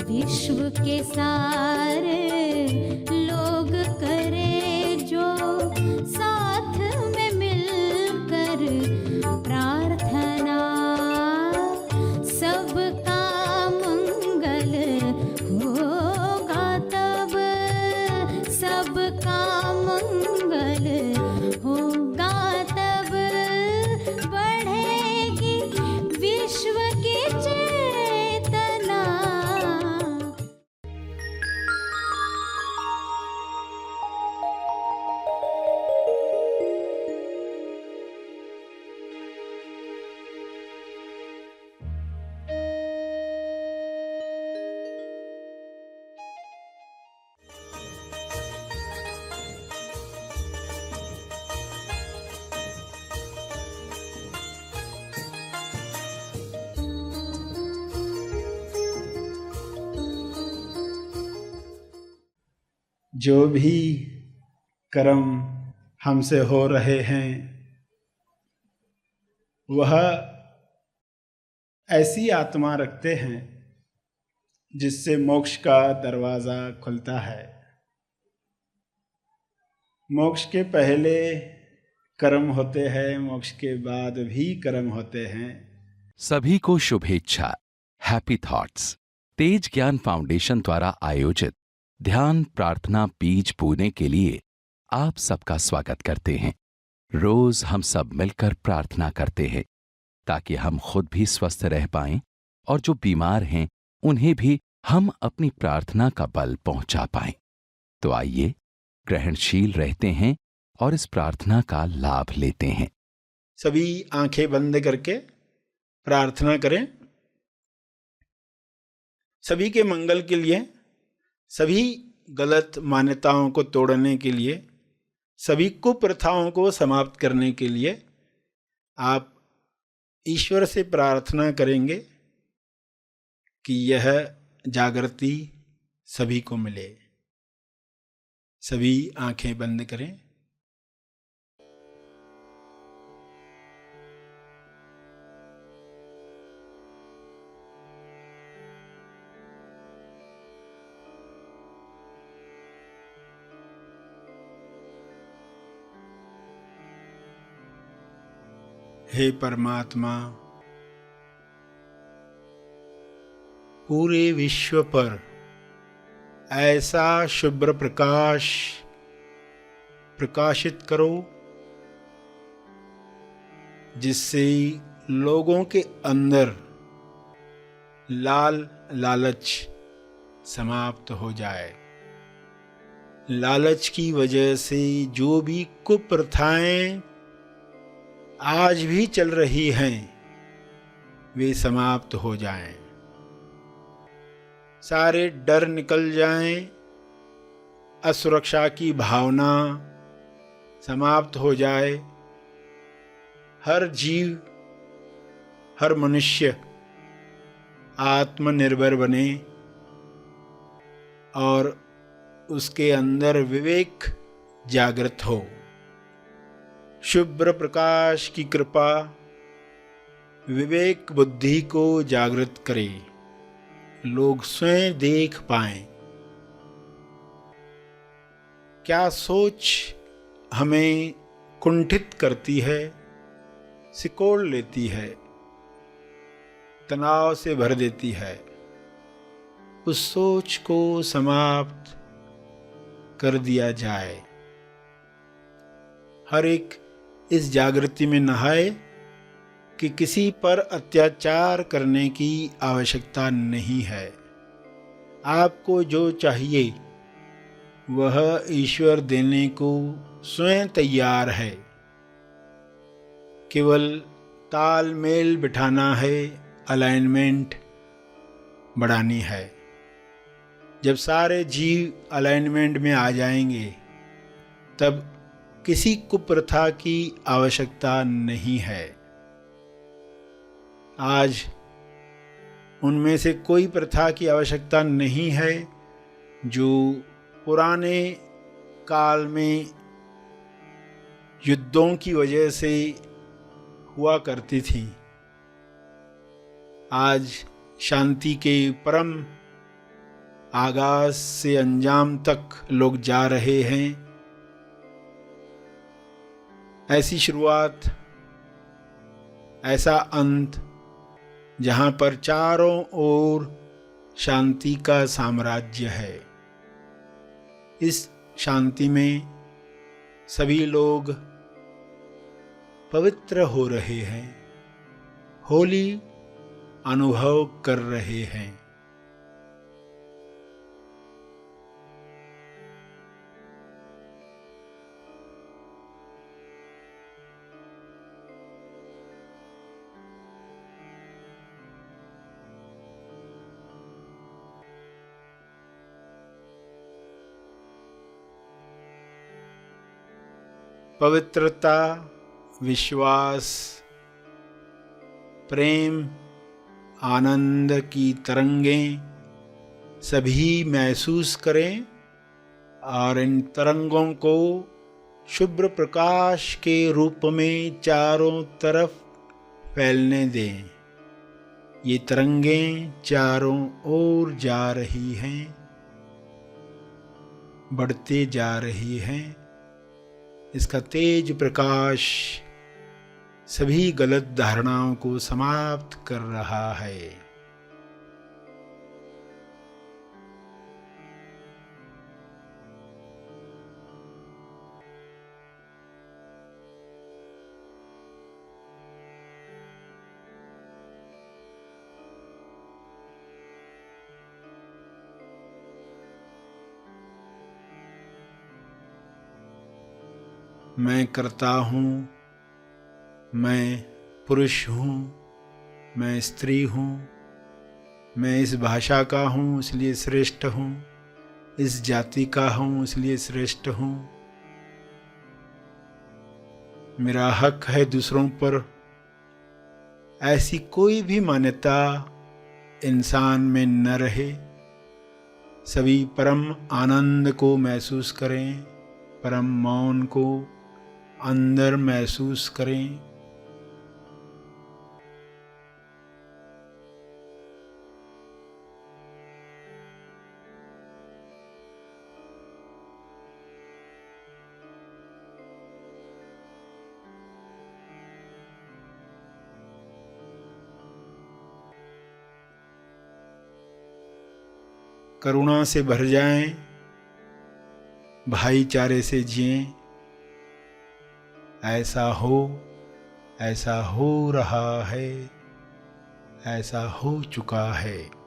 विश्व के सारे लोग करे जो साथ में मिलकर प्रार्थना, सबका मंगल होगा तब, सबका मंगल होगा तब, बढ़ेगी विश्व की चेतना। जो भी कर्म हमसे हो रहे हैं वह ऐसी आत्मा रखते हैं जिससे मोक्ष का दरवाज़ा खुलता है। मोक्ष के पहले कर्म होते हैं, मोक्ष के बाद भी कर्म होते हैं। सभी को शुभेच्छा। हैप्पी थॉट्स तेज ज्ञान फाउंडेशन द्वारा आयोजित ध्यान प्रार्थना बीज बोने के लिए आप सबका स्वागत करते हैं। रोज हम सब मिलकर प्रार्थना करते हैं ताकि हम खुद भी स्वस्थ रह पाएं और जो बीमार हैं उन्हें भी हम अपनी प्रार्थना का बल पहुंचा पाएं। तो आइए ग्रहणशील रहते हैं और इस प्रार्थना का लाभ लेते हैं। सभी आंखें बंद करके प्रार्थना करें। सभी के मंगल के लिए, सभी गलत मान्यताओं को तोड़ने के लिए, सभी कुप्रथाओं को समाप्त करने के लिए आप ईश्वर से प्रार्थना करेंगे कि यह जागृति सभी को मिले। सभी आंखें बंद करें। हे परमात्मा, पूरे विश्व पर ऐसा शुभ्र प्रकाश प्रकाशित करो जिससे लोगों के अंदर लालच समाप्त हो जाए। लालच की वजह से जो भी कुप्रथाएं आज भी चल रही हैं वे समाप्त हो जाएं। सारे डर निकल जाएं, असुरक्षा की भावना समाप्त हो जाए। हर जीव, हर मनुष्य आत्मनिर्भर बने और उसके अंदर विवेक जागृत हो। शुभ्र प्रकाश की कृपा विवेक बुद्धि को जागृत करे, लोग स्वयं देख पाएं क्या सोच हमें कुंठित करती है, सिकोड़ लेती है, तनाव से भर देती है। उस सोच को समाप्त कर दिया जाए। हर एक इस जागृति में नहाए कि किसी पर अत्याचार करने की आवश्यकता नहीं है। आपको जो चाहिए वह ईश्वर देने को स्वयं तैयार है। केवल तालमेल बिठाना है, अलाइनमेंट बढ़ानी है। जब सारे जीव अलाइनमेंट में आ जाएंगे तब किसी कुप्रथा की आवश्यकता नहीं है। आज उनमें से कोई प्रथा की आवश्यकता नहीं है जो पुराने काल में युद्धों की वजह से हुआ करती थी। आज शांति के परम आगाज से अंजाम तक लोग जा रहे हैं। ऐसी शुरुआत, ऐसा अंत, जहां पर चारों ओर शांति का साम्राज्य है। इस शांति में सभी लोग पवित्र हो रहे हैं, होली अनुभव कर रहे हैं। पवित्रता, विश्वास, प्रेम, आनंद की तरंगें सभी महसूस करें और इन तरंगों को शुभ्र प्रकाश के रूप में चारों तरफ फैलने दें। ये तरंगें चारों ओर जा रही हैं, बढ़ते जा रही हैं। इसका तेज प्रकाश सभी गलत धारणाओं को समाप्त कर रहा है। मैं करता हूँ, मैं पुरुष हूँ, मैं स्त्री हूँ, मैं इस भाषा का हूँ इसलिए श्रेष्ठ हूँ, इस जाति का हूँ इसलिए श्रेष्ठ हूँ। मेरा हक है दूसरों पर। ऐसी कोई भी मान्यता इंसान में न रहे। सभी परम आनंद को महसूस करें, परम मौन को अंदर महसूस करें। करुणा से भर जाएं, भाईचारे से जिएं। ऐसा हो रहा है, ऐसा हो चुका है।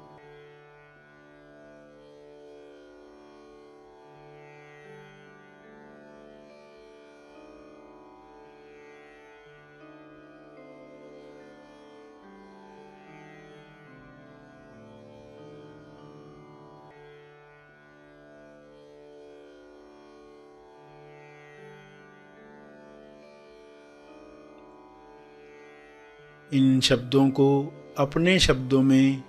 इन शब्दों को अपने शब्दों में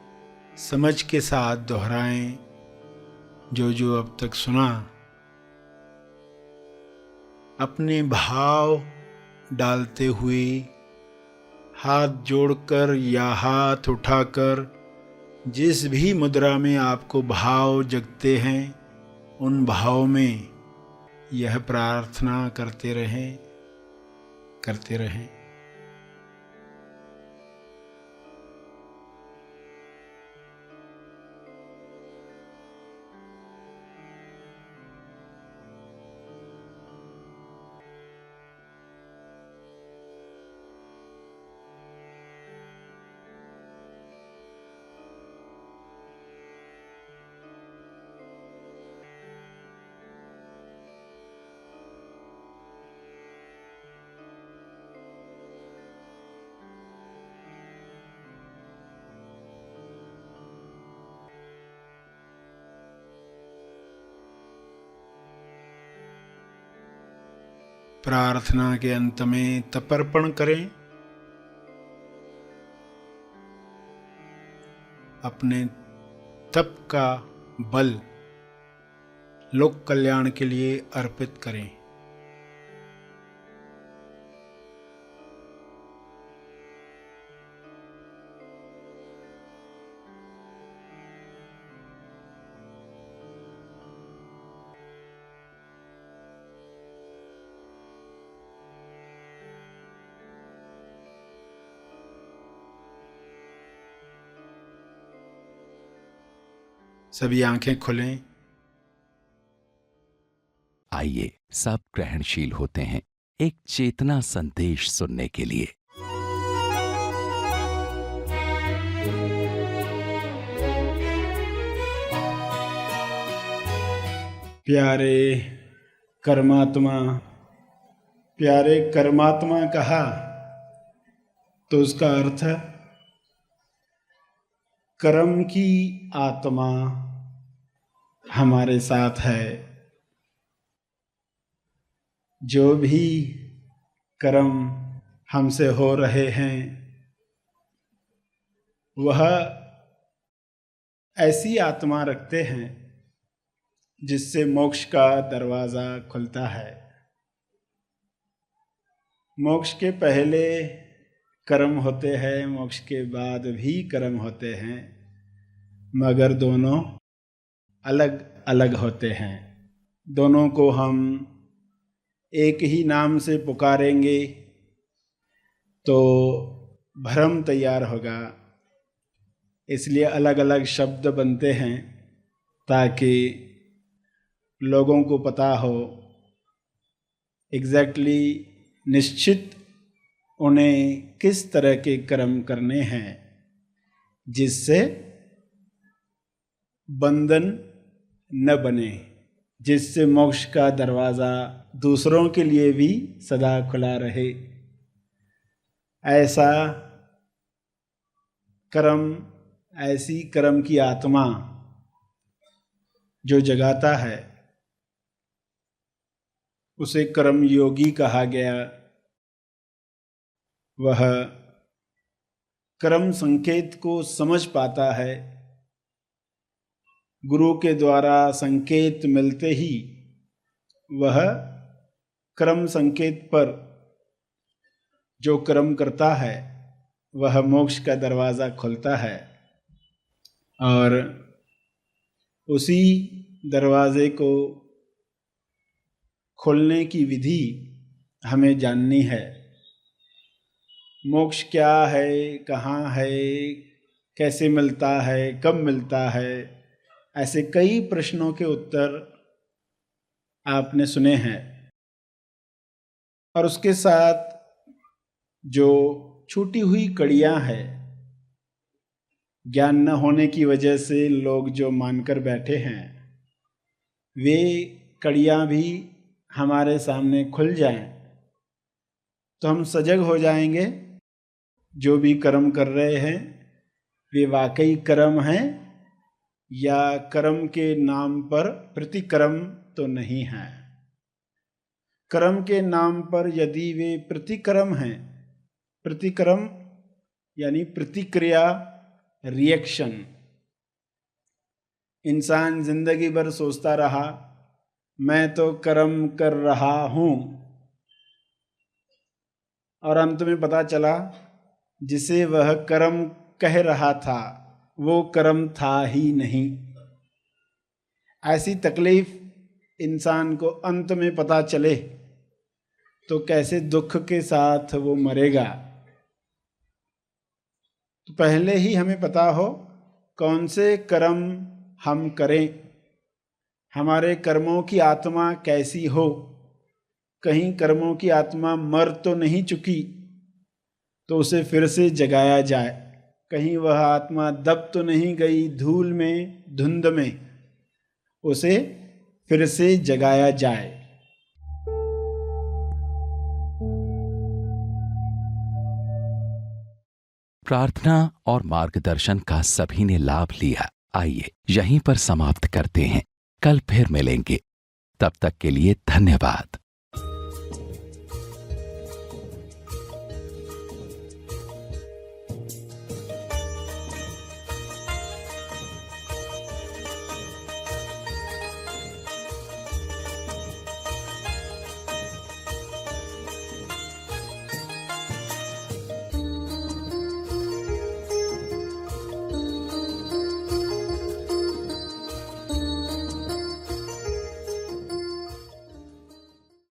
समझ के साथ दोहराएं। जो अब तक सुना, अपने भाव डालते हुए हाथ जोड़कर या हाथ उठाकर जिस भी मुद्रा में आपको भाव जगते हैं, उन भाव में यह प्रार्थना करते रहें। प्रार्थना के अंत में तपर्पण करें। अपने तप का बल लोक कल्याण के लिए अर्पित करें। सभी आंखें खुलें। आइए सब ग्रहणशील होते हैं एक चेतना संदेश सुनने के लिए। प्यारे कर्मात्मा, प्यारे कर्मात्मा कहा तो उसका अर्थ कर्म की आत्मा हमारे साथ है। जो भी कर्म हमसे हो रहे हैं वह ऐसी आत्मा रखते हैं जिससे मोक्ष का दरवाज़ा खुलता है। मोक्ष के पहले कर्म होते हैं, मोक्ष के बाद भी कर्म होते हैं, मगर दोनों अलग अलग होते हैं। दोनों को हम एक ही नाम से पुकारेंगे तो भ्रम तैयार होगा, इसलिए अलग अलग शब्द बनते हैं ताकि लोगों को पता हो एग्जैक्टली निश्चित उन्हें किस तरह के कर्म करने हैं जिससे बंधन न बने, जिससे मोक्ष का दरवाज़ा दूसरों के लिए भी सदा खुला रहे। ऐसा कर्म, ऐसी कर्म की आत्मा जो जगाता है उसे कर्म योगी कहा गया। वह कर्म संकेत को समझ पाता है। गुरु के द्वारा संकेत मिलते ही वह कर्म संकेत पर जो कर्म करता है वह मोक्ष का दरवाज़ा खुलता है और उसी दरवाज़े को खोलने की विधि हमें जाननी है। मोक्ष क्या है, कहाँ है, कैसे मिलता है, कब मिलता है, ऐसे कई प्रश्नों के उत्तर आपने सुने हैं। और उसके साथ जो छूटी हुई कड़ियाँ हैं, ज्ञान न होने की वजह से लोग जो मानकर बैठे हैं, वे कड़ियाँ भी हमारे सामने खुल जाएं तो हम सजग हो जाएंगे। जो भी कर्म कर रहे हैं वे वाकई कर्म हैं या कर्म के नाम पर प्रतिकर्म तो नहीं है। कर्म के नाम पर यदि वे प्रतिकर्म हैं, प्रतिकर्म यानी प्रतिक्रिया, रिएक्शन, इंसान जिंदगी भर सोचता रहा मैं तो कर्म कर रहा हूँ और अंत में पता चला जिसे वह कर्म कह रहा था वो कर्म था ही नहीं। ऐसी तकलीफ इंसान को अंत में पता चले तो कैसे दुख के साथ वो मरेगा। तो पहले ही हमें पता हो कौन से कर्म हम करें, हमारे कर्मों की आत्मा कैसी हो। कहीं कर्मों की आत्मा मर तो नहीं चुकी तो उसे फिर से जगाया जाए। कहीं वह आत्मा दब तो नहीं गई धूल में, धुंध में, उसे फिर से जगाया जाए। प्रार्थना और मार्गदर्शन का सभी ने लाभ लिया। आइए यहीं पर समाप्त करते हैं, कल फिर मिलेंगे। तब तक के लिए धन्यवाद।